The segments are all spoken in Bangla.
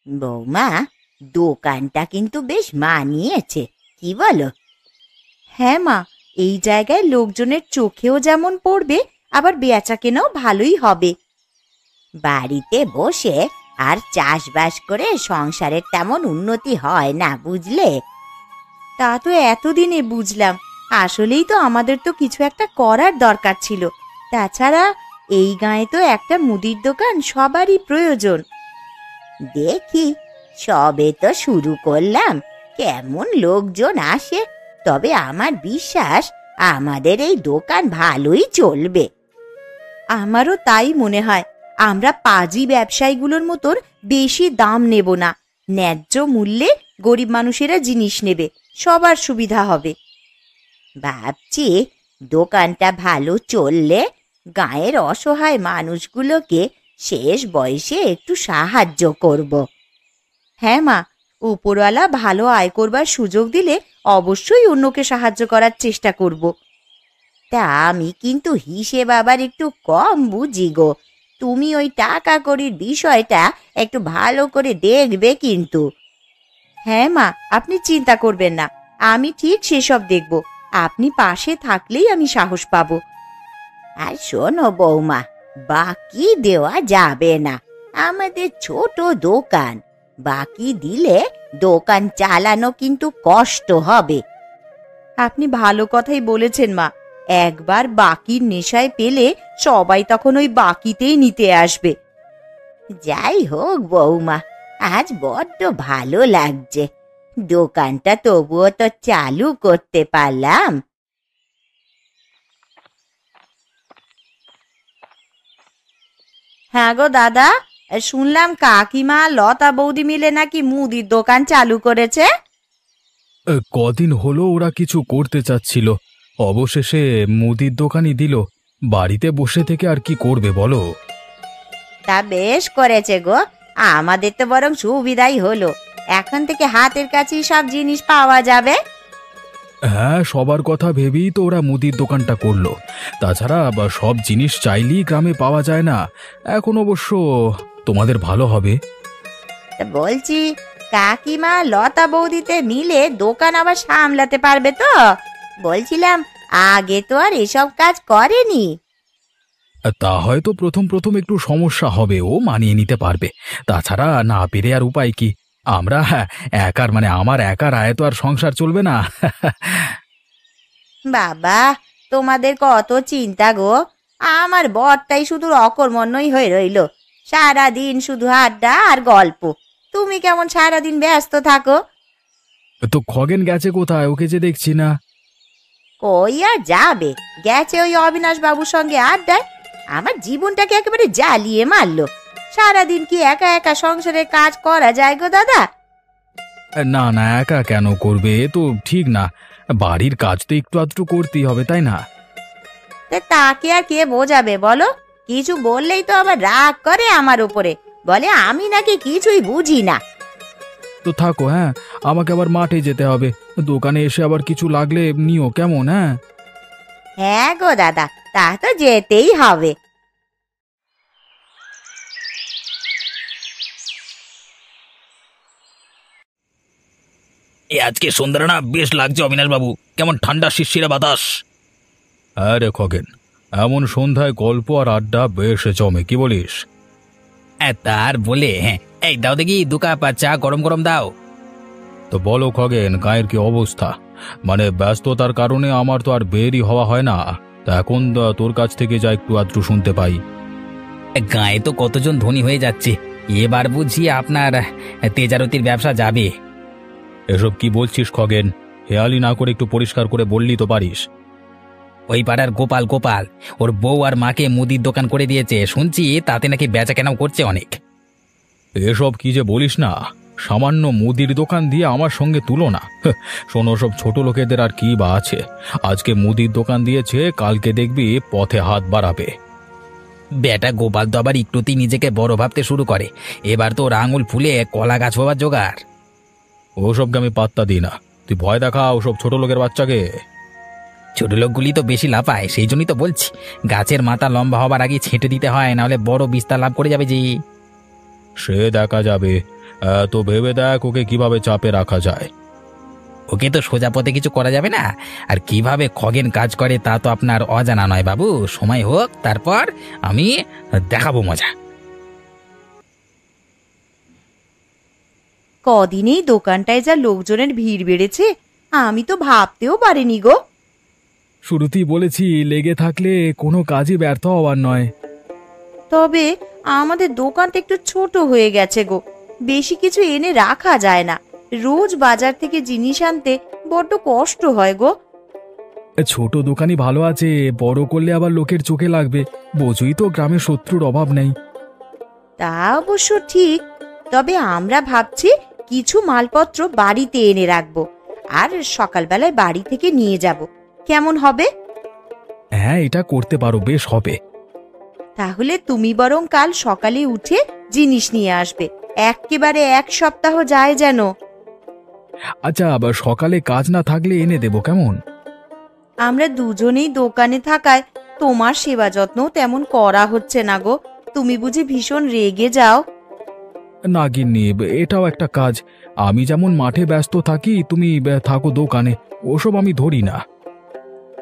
বৌমা, দোকানটা কিন্তু বেশ মানিয়েছে, কি বলো? হ্যাঁ মা, এই জায়গায় লোকজনের চোখেও যেমন পড়বে, আবার বেচাকেনাও ভালোই হবে। বাড়িতে বসে আর চাষবাস করে সংসারের তেমন উন্নতি হয় না, বুঝলে? তা তো এতদিনে বুঝলাম। আসলেই তো আমাদের তো কিছু একটা করার দরকার ছিল। তাছাড়া এই গাঁয়ে তো একটা মুদির দোকান সবারই প্রয়োজন। দেখি, সবে তো শুরু করলাম, কেমন লোকজন আসে। তবে আমার বিশ্বাস আমাদের এই দোকান ভালোই চলবে। আমারও তাই মনে হয়। আমরা পাজি ব্যবসায়ীগুলোর মতন বেশি দাম নেব না, ন্যায্য মূল্যে গরিব মানুষেরা জিনিস নেবে, সবার সুবিধা হবে। ভাবছি দোকানটা ভালো চললে গাঁয়ের অসহায় মানুষগুলোকে শেষ বয়সে একটু সাহায্য করব। হ্যাঁ মা, উপরওয়ালা ভালো আয় করবার সুযোগ দিলে অবশ্যই অন্যকে সাহায্য করার চেষ্টা করব। তা আমি কিন্তু হিসেব আবার একটু কম বুঝি গো। তুমি ওই টাকা কড়ির বিষয়টা একটু ভালো করে দেখবে কিন্তু। হ্যাঁ মা, আপনি চিন্তা করবেন না, আমি ঠিক সেসব দেখব। আপনি পাশে থাকলেই আমি সাহস পাবো। আর শোনো বৌমা, বাকি দেওয়া যাবে না। আমাদের ছোট দোকান, বাকি দিলে দোকান চালানো কিন্তু কষ্ট হবে। আপনি ভালো কথাই বলেছেন মা। একবার বাকির নেশায় পেলে সবাই তখন ওই বাকিতেই নিতে আসবে। যাই হোক বৌমা, আজ বড্ড ভালো লাগছে। দোকানটা তবুও তো চালু করতে পারলাম। হ্যাঁ গো দাদা, শুনলাম কাকিমা লতা বৌদি মিলে নাকি মুদির দোকান চালু করেছে। কদিন হলো ওরা কিছু করতে চাচ্ছিল, অবশেষে মুদির দোকানই দিল। বাড়িতে বসে থেকে আর কি করবে বলো? তা বেশ করেছে গো, আমাদের তো বরং সুবিধাই হলো। এখন থেকে হাতের কাছেই সব জিনিস পাওয়া যাবে। হ্যাঁ, সবার কথা ভেবেই তো ওরা মুদির দোকানটা করলো। তাছাড়া সব জিনিস চাইলেই গ্রামে পাওয়া যায় না। এখন অবশ্য তোমাদের ভালো হবে। তা বলছি, কাকিমা লতা বৌদিতে মিলে দোকান আবার সামলাতে পারবে তো? বলছিলাম, আগে তো আর এসব কাজ করেনি। তা হয়তো প্রথম প্রথম একটু সমস্যা হবে, ও মানিয়ে নিতে পারবে। তাছাড়া না পেরে আর উপায় কি? আমরা আমার একার আয় তো আর সংসার চলবে না। বাবা, তোমাদের কত চিন্তা গো। আমার বরটাই শুধু অকর্মণ্যই হয়ে রইল, সারাদিন শুধু আড্ডা আর গল্প। তুমি কেমন সারাদিন ব্যস্ত থাকো? তো খগেন গেছে কোথায়? ওকে যে দেখছি না। কই আর যাবে, গেছে ওই অবিনাশ বাবুর সঙ্গে আড্ডায়। আমার জীবনটাকে একেবারে জ্বালিয়ে মারলো। সারাদিন কি একা একা সংসারের কাজ করা যায় গো দাদা? না না, একা কেন করবে? এ তো ঠিক না। বাড়ির কাজ তো একটু আধটু করতেই হবে, তাই না? তাকে আর কে বোঝাবে বলো? কিছু বললেই তো আবার রাগ করে আমার উপরে, বলে আমি নাকি কিছুই বুঝি না। তো থাকো, হ্যাঁ, আমাকে আবার মাঠে যেতে হবে। দোকানে এসে আবার কিছু লাগলে নিও, কেমন? হ্যাঁ হ্যাঁ গো দাদা, তা তো যেতেই হবে। আজকে সন্ধ্যাটা না বেশ লাগছে অবিনাশ বাবু, কেমন ঠান্ডা শিরশিরে বাতাস। হ্যাঁ রে খগেন, এমন সন্ধ্যায় গল্প আর আড্ডা বেশ জমে, কি বলিস? তার বলে হ্যাঁ, এই দাও দেখি 2 কাপ চা, গরম গরম দাও। তো বলো খগেন, গায়ের কি অবস্থা? ব্যস্ততার কারণে আমার তো আর বেরই হওয়া হয় না। তা এখন তোর কাছ থেকে যা একটু আধটু শুনতে পাই। গায়ে তো কতজন ধনী হয়ে যাচ্ছে, এবার বুঝি আপনার তেজারতির ব্যবসা যাবে। এসব কি বলছিস খগেন? হেয়ালি না করে একটু পরিষ্কার করে বললি তো পারিস। ওই পাড়ার গোপাল গোপাল ওর বউ আর মাকে মুদির দোকান করে দিয়েছে, শুনছি তাতে নাকি বেচা কেনাও করছে অনেক। এসব কি যে বলিস না, সামান্য মুদির দোকান দিয়ে আমার সঙ্গে তুলনা। শোনো, সব ছোট লোকেদের আর কি বা আছে। আজকে মুদির দোকান দিয়েছে, কালকে দেখবি পথে হাত বাড়াবে। বেটা গোপাল তো আবার একটুতেই নিজেকে বড় ভাবতে শুরু করে, এবার তো ওর আঙুল ফুলে কলা গাছ হবার জোগাড়। ওসবকে আমি পাত্তা দিই না। তুই ভয় দেখা ওসব ছোট লোকের বাচ্চাকে। ছোট লোকগুলি তো বেশি লাফায়, সেই জন্যই তো বলছি গাছের মাথা লম্বা হবার আগে ছেঁটে দিতে হয়, নাহলে বড় বিস্তার লাভ করে যাবে যে। সে দেখা যাবে। তো ভেবে দেখ ওকে কিভাবে চাপে রাখা যায়। ওকে তো সোজা পথে কিছু করা যাবে না। আর কিভাবে খগেন কাজ করে তা তো আপনার অজানা নয় বাবু। সময় হোক, তারপর আমি দেখাবো মজা। কদিনেই দোকানটায় যা লোকজনের ভিড় বেড়েছে, আমি তো ভাবতেও পারিনি গো। শুরুতেই বলেছি, লেগে থাকলে কোনো কাজই ব্যর্থ হওয়ার নয়। তবে আমাদের দোকানটা একটু ছোট হয়ে গেছে গো, বেশি কিছু এনে রাখা যায় না। রোজ বাজার থেকে জিনিস আনতে বড্ড কষ্ট হয় গো। ছোট দোকানই ভালো আছে, বড় করলে আবার লোকের চোখে লাগবে। বোঝই তো গ্রামে শত্রুর অভাব নেই। তা অবশ্য ঠিক, তবে আমরা ভাবছি কিছু মালপত্র বাড়িতে এনে রাখবো, আর সকালবেলায় বাড়ি থেকে নিয়ে যাব। কেমন হবে? হ্যাঁ, এটা করতে পারো, বেশ হবে। তাহলে তুমি বরং কাল সকালে উঠে জিনিস নিয়ে আসবে, একেবারে এক সপ্তাহ যায় যেন। আচ্ছা, আবার সকালে কাজ না থাকলে এনে দেবো, কেমন? আমরা দুজনেই দোকানে থাকায় তোমার সেবা যত্ন তেমন করা হচ্ছে না গো। তুমি বুঝি ভীষণ রেগে যাও? না গিন্নি, এটাও একটা কাজ। আমি যেমন মাঠে ব্যস্ত থাকি, তুমি থাকো দোকানে, ওসব আমি ধরি না।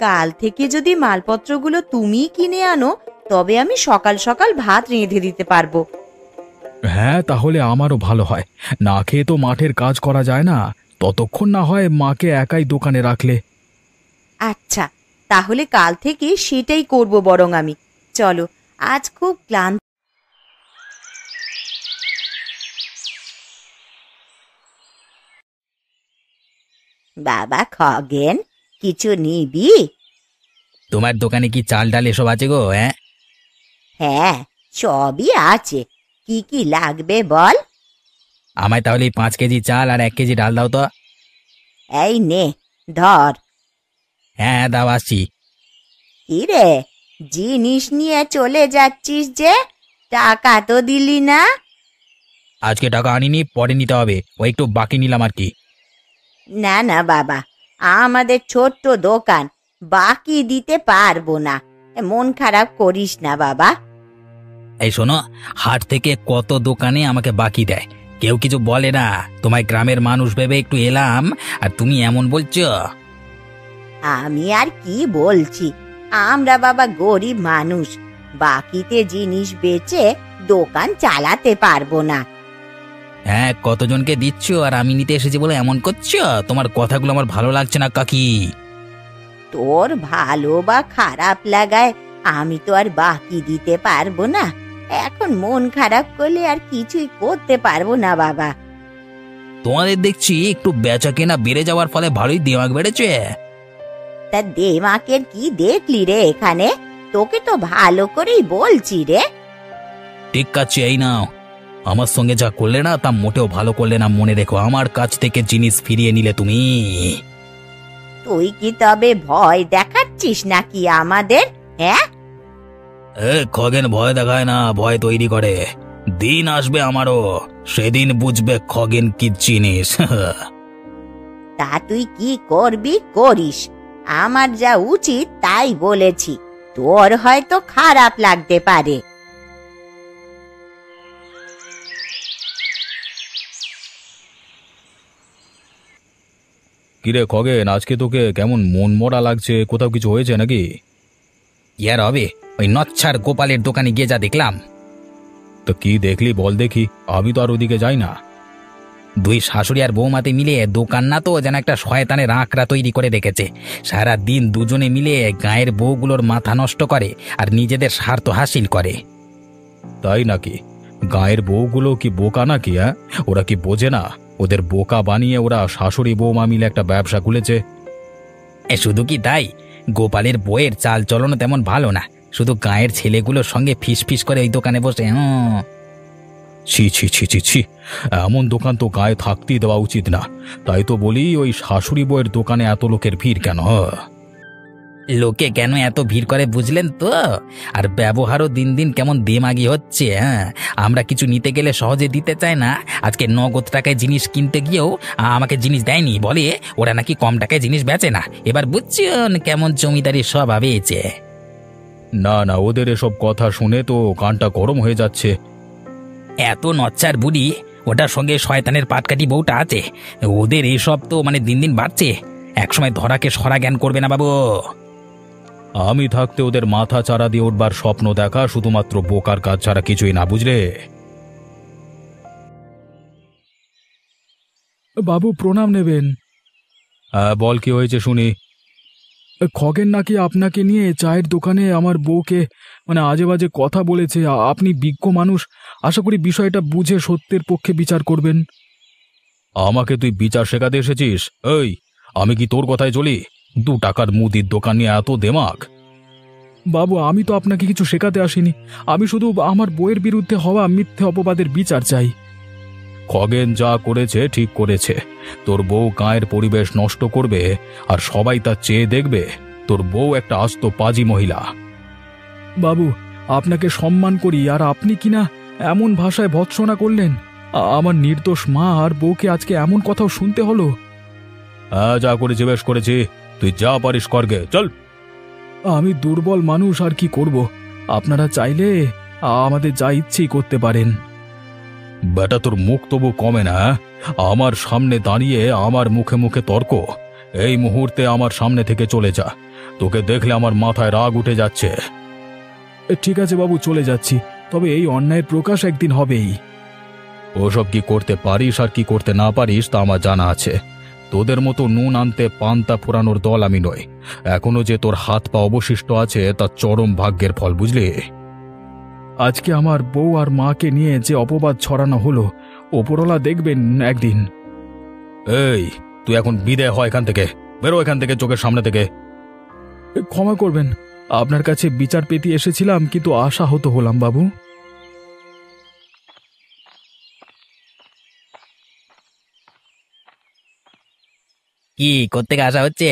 কাল থেকে যদি মালপত্রগুলো তুমি কিনে আনো, তবে আমি সকাল সকাল ভাত রেঁধে দিতে পারবো। হ্যাঁ, তাহলে আমারও ভালো হয়। না খেয়ে তো মাঠের কাজ করা যায় না। ততক্ষণ না হয় মাকে একাই দোকানে রাখলে। আচ্ছা, তাহলে কাল থেকে সেটাই করব বরং আমি। চলো, আজ খুব ক্লান্ত। বাবা খগেন, কিছু নিবি? তোমার দোকানে কি চাল ডাল এসব আছে গো? হ্যাঁ, হ্যাঁ, সবই আছে। কি কি লাগবে বল? আমায় তাহলে 5 কেজি চাল আর 1 কেজি ডাল দাও তো। এই নে, ধর। হ্যাঁ দাও, আসছি। কি রে, জিনিস নিয়ে চলে যাচ্ছিস যে? টাকা তো দিলি না। আজকে টাকা আনিনি, পরে নিতে হবে। ওই একটু বাকি নিলাম আর কি। না না বাবা, আমাদের ছোট্ট দোকান, বাকি দিতে পারবো না। মন খারাপ করিস না বাবা। এই শোনো, হাট থেকে কত দোকানে আমাকে বাকি দেয়, কেউ কিছু বলে না। তোমায় গ্রামের মানুষ ভেবে একটু এলাম, আর তুমি এমন বলছো। আমি আর কি বলছি, আমরা বাবা গরিব মানুষ, বাকিতে জিনিস বেচে দোকান চালাতে পারবো না। হ্যাঁ, কতজনকে দিচ্ছ আর আমি নিতে এসেছি বলে এমন করছো? তোমার কথাগুলো আমার ভালো লাগছে না কাকি। তোর ভালো বা খারাপ লাগায় আমি তো আর বাকি দিতে পারবো না। এখন মন খারাপ করলে আর কিছুই করতে পারবো না বাবা। তোমাদের দেখছি একটু বেচা কেনা বেড়ে যাওয়ার ফলে ভালোই দিমাগ বেড়েছে। তা দেমাকের কি দেখলি রে এখানে? তোকে তো ভালো করেই বলছি রে। ঠিক আছে, এই নাও। আমার সঙ্গে যা করলে না তা মোটেও ভালো করলে না, মনে রেখো। আমার কাছ থেকে জিনিস ফিরিয়ে নিলে তুমি। তুই কি তবে ভয় দেখাচ্ছিস নাকি আমাদের? হ্যাঁ, খগেন ভয় দেখায় না, ভয় তৈরি করে। দিন আসবে আমারও, সেদিন বুঝবে খগেন কি জিনিস। তা তুই কি করবি করিস, আমার যা উচিত তাই বলেছি। তোর হয়তো খারাপ লাগতে পারে। কিরে খগেন, আজকে তোকে কেমন মন মরা লাগছে? কোথাও কিছু হয়েছে নাকি? ইয়ার হবে, ওই নচ্ছার গোপালের দোকানে গিয়ে যা দেখলাম। তো কি দেখলি বল দেখি, আমি তো আর ওদিকে যাই না। দুই শাশুড়ি আর বৌমাতে মিলে দোকান না তো যেন একটা শয়তানের আঁকড়া তৈরি করে রেখেছে। সারা দিন দুজনে মিলে গায়ের বউগুলোর মাথা নষ্ট করে আর নিজেদের স্বার্থ হাসিল করে। তাই নাকি? গায়ের বউগুলো কি বোকা নাকি? হ্যাঁ, ওরা কি বোঝে না? ওদের বোকা বানিয়ে ওরা শাশুড়ি বৌমা মিলে একটা ব্যবসা খুলেছে। শুধু কি তাই, গোপালের বইয়ের চাল চলনও তেমন ভালো না। শুধু গায়ের ছেলেগুলোর সঙ্গে ফিস ফিস করে ওই দোকানে বসে। ছি ছি ছি ছি ছি, এমন দোকান তো গায়ে থাকতেই দেওয়া উচিত না। তাই তো বলি, ওই শাশুড়ি বউয়ের দোকানে এত লোকের ভিড় কেন? লোকে কেন এত ভিড় করে বুঝলেন তো? আর ব্যবহারও দিন দিন কেমন দেমাগি হচ্ছে। হ্যাঁ, আমরা কিছু নিতে গেলে সহজে দিতে চায় না। আজকে নগদ টাকায় জিনিস কিনতে গিয়েও আমাকে জিনিস দেয়নি, বলে ওরা নাকি কম টাকায় জিনিস বেচে না। এবার বুঝছেন কেমন জমিদারি স্বভাব হয়েছে। না না, ওদের এসব কথা শুনে তো কানটা গরম হয়ে যাচ্ছে। এত নচ্চার বুড়ি, ওটার সঙ্গে শয়তানের পাটকাঠি বউটা আছে। ওদের এসব তো মানে দিন দিন বাড়ছে। একসময় ধরাকে সরা জ্ঞান করবে না বাবু। আমি থাকতে ওদের মাথা চারা দিয়ে উঠবার স্বপ্ন দেখা শুধুমাত্র বোকার কাজ ছাড়া কিছুই না, বুঝলে? বাবু প্রণাম নেবেন। বল, কি হয়েছে শুনি। খগেন নাকি আপনাকে নিয়ে চায়ের দোকানে আমার বউকে মানে আজে বাজে কথা বলেছে। আপনি বিজ্ঞ মানুষ, আশা করি বিষয়টা বুঝে সত্যের পক্ষে বিচার করবেন। আমাকে তুই বিচার শেখাতে এসেছিস? এই, আমি কি তোর কথায় চলি? 2 টাকার মুদির দোকান নিয়ে এত দেমাক? বাবু, আমি তো আপনাকে কিছু শেখাতে আসিনি। আমি শুধু আমার বউয়ের বিরুদ্ধে হওয়া মিথ্যে অপবাদের বিচার চাই। খগেন যা করেছে ঠিক করেছে। তোর বউ গায়ের পরিবেশ নষ্ট করবে আর সবাই তা চেয়ে দেখবে। তোর বউ একটা আস্ত পাজি মহিলা। বাবু, আপনাকে সম্মান করি, আর আপনি কিনা এমন ভাষায় ভৎসনা করলেন। আমার নির্দোষ মা আর বউকে আজকে এমন কথাও শুনতে হলো। যা করেছি বেশ করেছি, তুই যা পারিস করগে, চল। আমি দুর্বল মানুষ, আর কি করব? আপনারা চাইলে আমাদের যা ইচ্ছেই করতে পারেন। বেটা, তোর মুখ তবু কমে না? আমার সামনে দাঁড়িয়ে আমার মুখে মুখে তর্ক। এই মুহূর্তে আমার সামনে থেকে চলে যা। তোকে দেখলে আমার মাথায় রাগ উঠে যাচ্ছে। ঠিক আছে বাবু, চলে যাচ্ছি। তবে এই অন্যায়ের প্রকাশ একদিন হবেই। ওসব কি করতে পারিস আর কি করতে না পারিস তা আমার জানা আছে। তোদের মতো নুন আনতে পান্তা ফোরানোর দল আমি নই। এখনো যে তোর হাত পা অবশিষ্ট আছে তা চরম ভাগ্যের ফল, বুঝলি? আজকে আমার বউ আর মাকে নিয়ে যে অপবাদ ছড়ানো হলো, ওপরওয়ালা দেখবেন একদিন। এই, তুই এখন বিদায় হ এখান থেকে। বেরো এখান থেকে, চোখের সামনে থেকে। ক্ষমা করবেন, আপনার কাছে বিচার পেতে এসেছিলাম, কিন্তু আশাহত হলাম বাবু। কি করতে আসা হচ্ছে?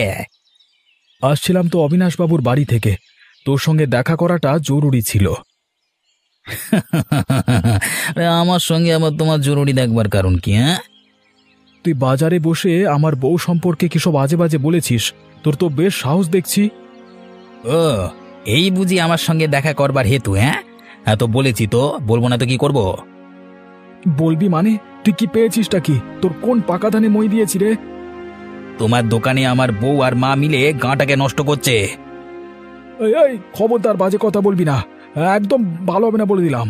আসছিলাম তো অবিনাশ বাবুর বাড়ি থেকে। তোর সঙ্গে দেখা করাটা জরুরি ছিল। আমার সঙ্গে আবার তোমার জরুরি দেখবার কারণ কি? হ্যাঁ, তুই বাজারে বসে আমার বউ সম্পর্কে কিসব আজে বাজে বলেছিস। তোর তো বেশ সাহস দেখছি। ও, এই বুঝি আমার সঙ্গে দেখা করবার হেতু? হ্যাঁ হ্যাঁ, তো বলেছি তো, বলবো না তো কি করব? বলবি মানে? তুই কি পেয়েছিসটা কি? তোর কোন পাকা ধানে মই দিয়েছি রে? তোমার দোকানে আমার বউ আর মা মিলে গাঁটাকে নষ্ট করছে। এই খবরদার বাজে কথা বলবি না, একদম ভালো হবে না বলে দিলাম।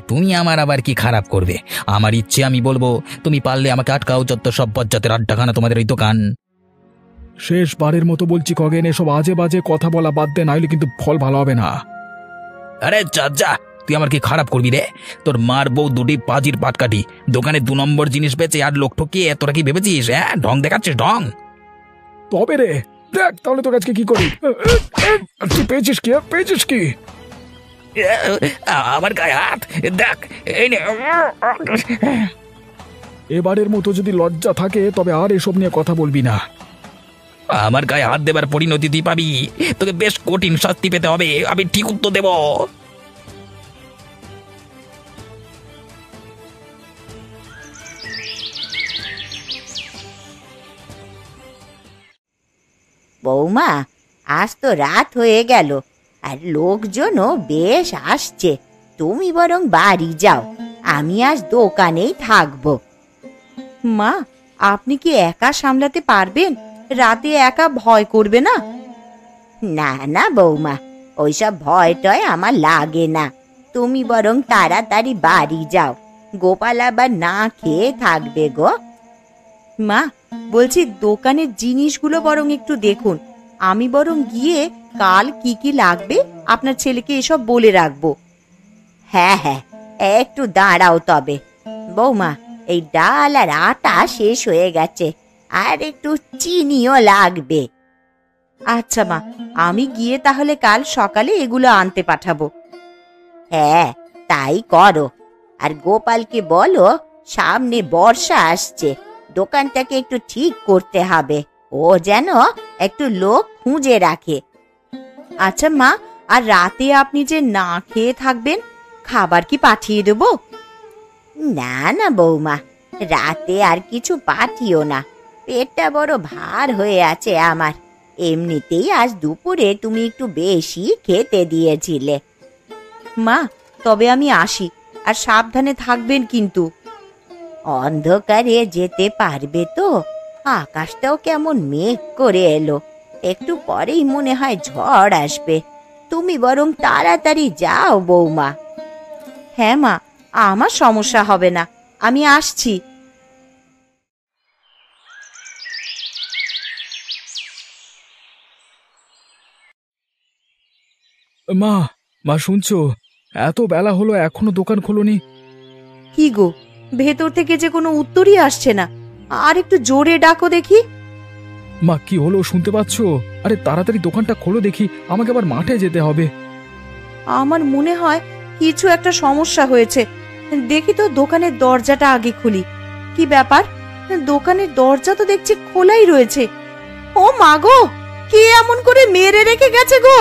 তুমি আমার আবার কি খারাপ করবে? আমার ইচ্ছে আমি বলবো, তুমি পারলে আমাকে আটকাও। যত সব বজ্জাতের আড্ডাখানা তোমাদের ওই দোকান। শেষবারের মতো বলছি খগেন, এসব আজে বাজে কথা বলা বাদ দে, নাইলে কিন্তু ফল ভালো হবে না। আরে যা, তুই আমার কি খারাপ করবি রে? তোর মার বউ দুটি পাজির পাটকাঠি, দোকানে 2 নম্বর জিনিস বেচে আর লোক ঠকিয়ে তোরা কি ভেবেছিস? হ্যাঁ, ঢং দেখাচ্ছিস ঢং। তবে রে, দেখ তাহলে তোর আজকে কি করি। তুই পেয়েছিস কি? আমার গায়ে হাত, দেখ এই নে। এবারের মতো যদি লজ্জা থাকে তবে আর এসব নিয়ে কথা বলবি না। আমার গায়ে হাত দেবার পরিণতি তুই পাবি। তোকে বেশ কঠিন শাস্তি পেতে হবে, আমি ঠিক উত্তর দেব। বৌমা, আজ তো রাত হয়ে গেল আর লোকজনও বেশ আসছে। তুমি বরং বাড়ি যাও, আমি আজ দোকানেই থাকবো। মা, আপনি কি একা সামলাতে পারবেন? রাতে একা ভয় করবে না? না না বৌমা, ওইসব ভয় টয় আমার লাগে না। তুমি বরং তাড়াতাড়ি বাড়ি যাও, গোপাল আবার না খেয়ে থাকবে গো। মা, বলছি দোকানের জিনিসগুলো বরং একটু দেখুন। আমি বরং গিয়ে কাল কি কি লাগবে আপনার ছেলেকে এসব বলে রাখবো। হ্যাঁ হ্যাঁ, একটু দাঁড়াও তবে। বৌমা, এই ডাল আর আটা শেষ হয়ে গেছে, আর একটু চিনিও লাগবে। আচ্ছা মা, আমি গিয়ে তাহলে কাল সকালে এগুলো আনতে পাঠাবো। হ্যাঁ, তাই করো। আর গোপালকে বলো সামনে বর্ষা আসছে, দোকানটাকে একটু ঠিক করতে হবে। ও যেন একটু লোক খুঁজে রাখে। আচ্ছা মা, আর রাতে আপনি যে না খেয়ে থাকবেন, খাবার কি পাঠিয়ে দেবো? না না বৌমা, রাতে আর কিছু পাঠিও না। পেটটা বড় ভার হয়ে আছে আমার। এমনিতেই আজ দুপুরে তুমি একটু বেশি খেতে দিয়েছিলে। মা, তবে আমি আসি। আর সাবধানে থাকবেন কিন্তু। অন্ধকারে যেতে পারবে তো? আকাশটাও কেমন মেঘ করে এলো, একটু পরেই মনে হয় ঝড় আসবে। তুমি বরং তাড়াতাড়ি যাও বৌমা। হ্যাঁ মা, আমার সমস্যা হবে না, আমি আসছি। মা, মা শুনছো? এত বেলা হলো এখনো দোকান খোলনি। কি গো, ভেতর থেকে যে কোনো উত্তরই আসছে না। আর একটু জোরে ডাকো দেখি। মা, কি হলো শুনতে পাচ্ছো? আরে তাড়াতাড়ি দোকানটা খোলো দেখি, আমাকে আবার মাঠে যেতে হবে। আমার মনে হয় কিছু একটা সমস্যা হয়েছে। দেখি তো দোকানের দরজাটা আগে খুলি। কি ব্যাপার, দোকানের দরজা তো দেখছি খোলাই রয়েছে। ও মা গো, কে এমন করে মেরে রেখে গেছে গো?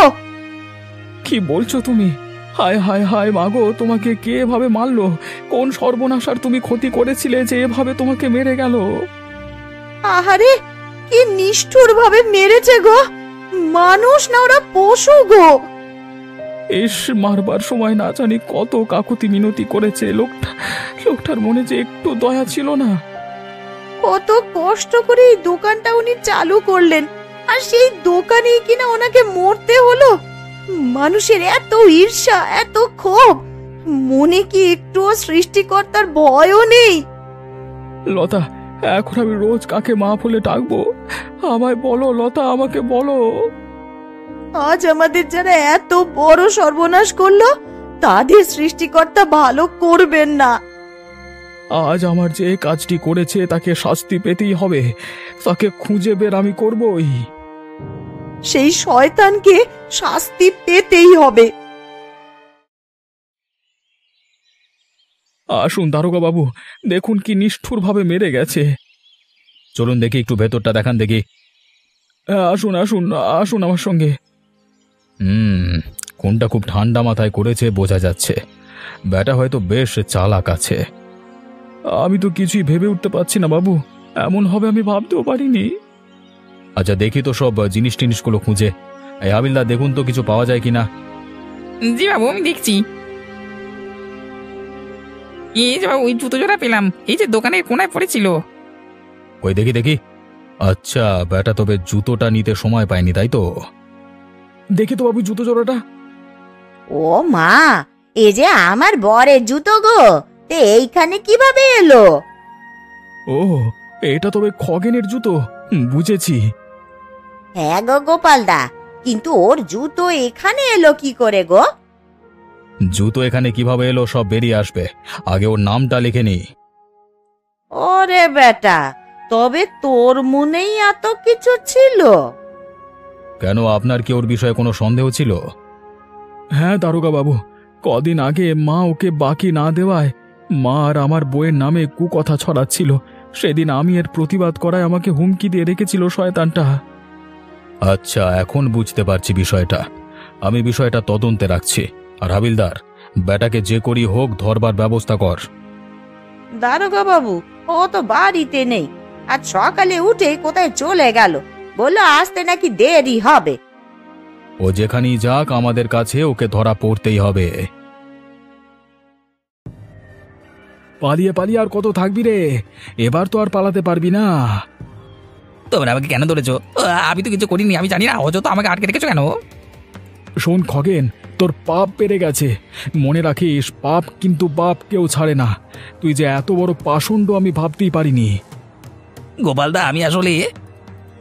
কি বলছো তুমি? হায় হায় হায় মাগো, তোমাকে কে এভাবে মারলো? কোন সর্বনাশার তুমি ক্ষতি করেছিলে যে এভাবে তোমাকে মেরে গেল? আহারে, কি নিষ্ঠুর ভাবে মেরেছে গো! মানুষ না ওরা পশু গো। এস, মারবার সময় না জানি কত কাকুতি মিনতি করেছে লোকটার মনে যে একটু দয়া ছিল না। কত কষ্ট করে এই দোকানটা উনি চালু করলেন, আর সেই দোকানেই কিনা ওনাকে মরতে হলো। মানুষের এত ঈর্ষা, এত ক্ষোভ, মনে কি একটু সৃষ্টিকর্তার ভয়ও নেই? লতা, এখন আমি রোজ কাকে মা বলে ডাকবো? আমায় বলো লতা, আমাকে বলো। আজ আমাদের যারা এত বড় সর্বনাশ করলো, তাদের সৃষ্টিকর্তা ভালো করবেন না। আজ আমার যে কাজটি করেছে তাকে শাস্তি পেতেই হবে, তাকে খুঁজে বের আমি করবই। সেই শয়তানকে শাস্তি পেতেই হবে। আসুন দারোগা বাবু, দেখুন কি নিষ্ঠুর ভাবে মেরে গেছে। চলুন দেখি, একটু ভেতরটা দেখান দেখি। আসুন আসুন আসুন আমার সঙ্গে। কোনটা খুব ঠান্ডা মাথায় করেছে বোঝা যাচ্ছে। ব্যাটা হয়তো বেশ চালাক আছে। আমি তো কিছুই ভেবে উঠতে পারছি না বাবু, এমন হবে আমি ভাবতেও পারিনি। আচ্ছা দেখি তো সব জিনিস টিনিসগুলো খুঁজে। এই হাবিলদার, দেখুন তো কিছু পাওয়া যায় কিনা। জি বাবু, আমি দেখছি। এই যে বাবু, ওই জুতো জোড়া পেলাম, এই যে দোকানের কোনায় পড়েছিল। ওই দেখি দেখি। আচ্ছা, ব্যাটা তবে জুতোটা নিতে সময় পায়নি, তাই তো? দেখি তো বাবু জুতো জোড়াটা। ও মা, এ যে আমার বরের জুতো গো, তে এইখানে কিভাবে এলো? ও, এটা তবে খগেনের জুতো। বুঝেছি। হ্যাঁ গো গোপালদা, কিন্তু ওর জুতো এখানে এলো কি করে গো? জুতো এখানে কিভাবে এলো সব বেরিয়ে আসবে, আগে ওর নামটা লিখে নি। ওরে বেটা, তবে তোর মনেই এত কিছু ছিল? কেন, আপনার কি ওর বিষয়ে কোনো সন্দেহ ছিল? হ্যাঁ দারোগা বাবু, কদিন আগে মা ওকে বাকি না দেওয়ায় মা আর আমার বইয়ের নামে কুকথা ছড়াচ্ছিল। সেদিন আমি এর প্রতিবাদ করায় আমাকে হুমকি দিয়ে রেখেছিল শয়তানটা। আচ্ছা, এখন বুঝতে পারছি বিষয়টা। আমি বিষয়টা তদন্তে রাখছি। আর হাবিলদার, বেটাকে যে করি হোক ধরবার ব্যবস্থা কর। দারোগা বাবু, ও তো বাড়িতে নেই। আজ সকালে উঠে কোথায় চলে গেল, বললো আসতে নাকি দেরি হবে। ও যেখানেই যাক, আমাদের কাছে ওকে ধরা পড়তেই হবে। পালিয়ে পালিয়ে আর কত থাকবি রে? এবার তো আর পালাতে পারবি না। তোমরা আমাকে কেন ধরেছো? আমি তো কিছু করিনি, আমি জানি না। অযথা আমাকে আটকে রেখেছো কেন? শোন খগেন, তোর পাপ বেড়ে গেছে। মনে রাখিস, পাপ কিন্তু বাপ কেউ ছাড়ে না। তুই যে এত বড় পাষণ্ড আমি ভাবতেই পারিনি। গোপালদা, আমি আসলে...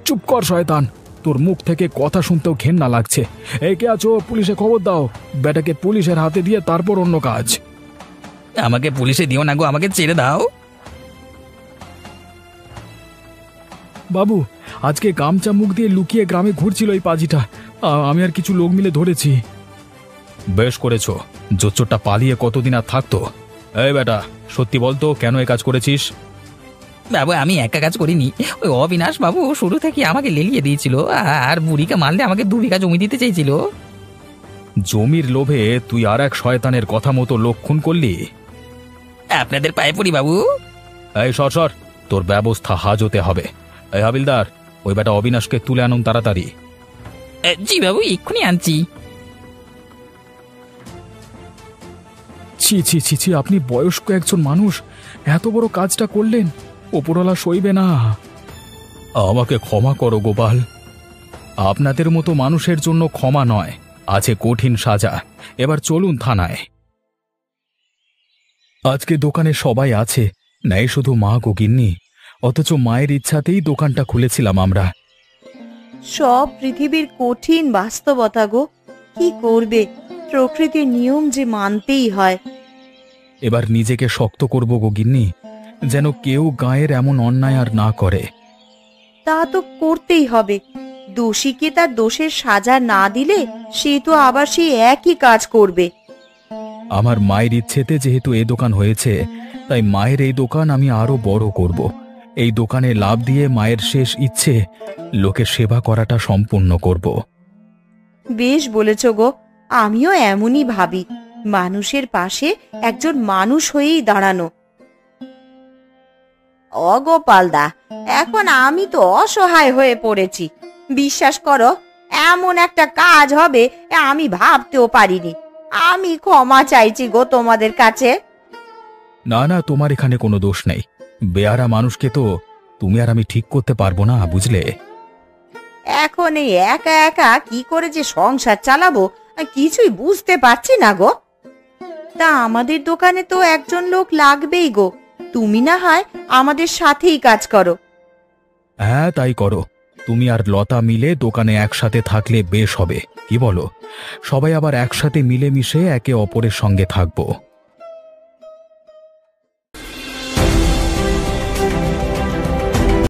চুপ কর শয়তান, তোর মুখ থেকে কথা শুনতেও ঘেন্না লাগছে। এই কে আছো? পুলিশে খবর দাও। বেটাকে পুলিশের হাতে দিয়ে তারপর অন্য কাজ। আমাকে পুলিশে দিও না গো, আমাকে ছেড়ে দাও। বাবু, আজকে গামছা মুখ দিয়ে লুকিয়ে গ্রামে ঘুরছিল এই পাজিটা। আমি আর কিছু লোক মিলে ধরেছি। বেশ করেছো। জোচ্চোরটা পালিয়ে কতদিন আর থাকতো? এই বেটা, সত্যি বলতো, কেন এই কাজ করেছিস? বাবু, আমি একা কাজ করিনি। ওই অবিনাশ বাবু শুরু থেকে আমাকে লেলিয়ে দিয়েছিল, আর বুড়িকে মারলে আমাকে 2 বিঘা জমি দিতে চাইছিল। জমির লোভে তুই আর এক শয়তানের কথা মতো লোক খুন করলি? আপনাদের পায়ে পড়ি বাবু। এই সর সর, তোর ব্যবস্থা হাজতে হবে। এই হাবিলদার, ওই বেটা অবিনাশকে তুলে আনুন তাড়াতাড়ি। জি বাবু, এক্ষুনি আনছি। ছি ছি ছি ছি, আপনি বয়স্ক একজন মানুষ এত বড় কাজটা করলেন, ওপরওয়ালা সইবে না। আমাকে ক্ষমা করো গোপাল, আপনাদের মতো মানুষের জন্য ক্ষমা নয়, আছে কঠিন সাজা। এবার চলুন থানায়। আজকে দোকানে সবাই আছে, নাই শুধু মা গো গিন্নি, অথচ মায়ের ইচ্ছাতেই দোকানটা খুলেছিলাম আমরা। সব পৃথিবীর কঠিন বাস্তবতা গো, কি করবে, প্রকৃতির নিয়ম যে মানতেই হয়। এবার নিজেকে শক্ত করব গো গিন্নি, যেন কেউ গায়ের এমন অন্যায় আর না করে। তা তো করতেই হবে, দোষীকে তার দোষের সাজা না দিলে সে তো আবার সেই একই কাজ করবে। আমার মায়ের ইচ্ছেতে যেহেতু এই দোকান হয়েছে, তাই মায়ের এই দোকান আমি আরো বড় করব। এই দোকানে লাভ দিয়ে মায়ের শেষ ইচ্ছে, লোকের সেবা করাটা সম্পূর্ণ করব। বেশ বলেছ গো, আমিও এমনই ভাবি, মানুষের পাশে একজন মানুষ হয়েই দাঁড়ানো। ও গোপালদা, এখন আমি তো অসহায় হয়ে পড়েছি। বিশ্বাস করো, এমন একটা কাজ হবে আমি ভাবতেও পারিনি। আমি ক্ষমা চাইছি গো তোমাদের কাছে। না না, তোমার এখানে কোনো দোষ নেই। বেয়ারা মানুষকে তো তুমি আর আমি ঠিক করতে পারবো না, বুঝলে? এখন এই একা একা কি করে যে সংসার চালাবো কিছুই বুঝতে পারছি না গো। তা আমাদের দোকানে তো একজন লোক লাগবেই গো, তুমি না হয় আমাদের সাথেই কাজ করো। হ্যাঁ, তাই করো। তুমি আর লতা মিলে দোকানে একসাথে থাকলে বেশ হবে, কি বলো? সবাই আবার একসাথে মিলেমিশে একে অপরের সঙ্গে থাকবো।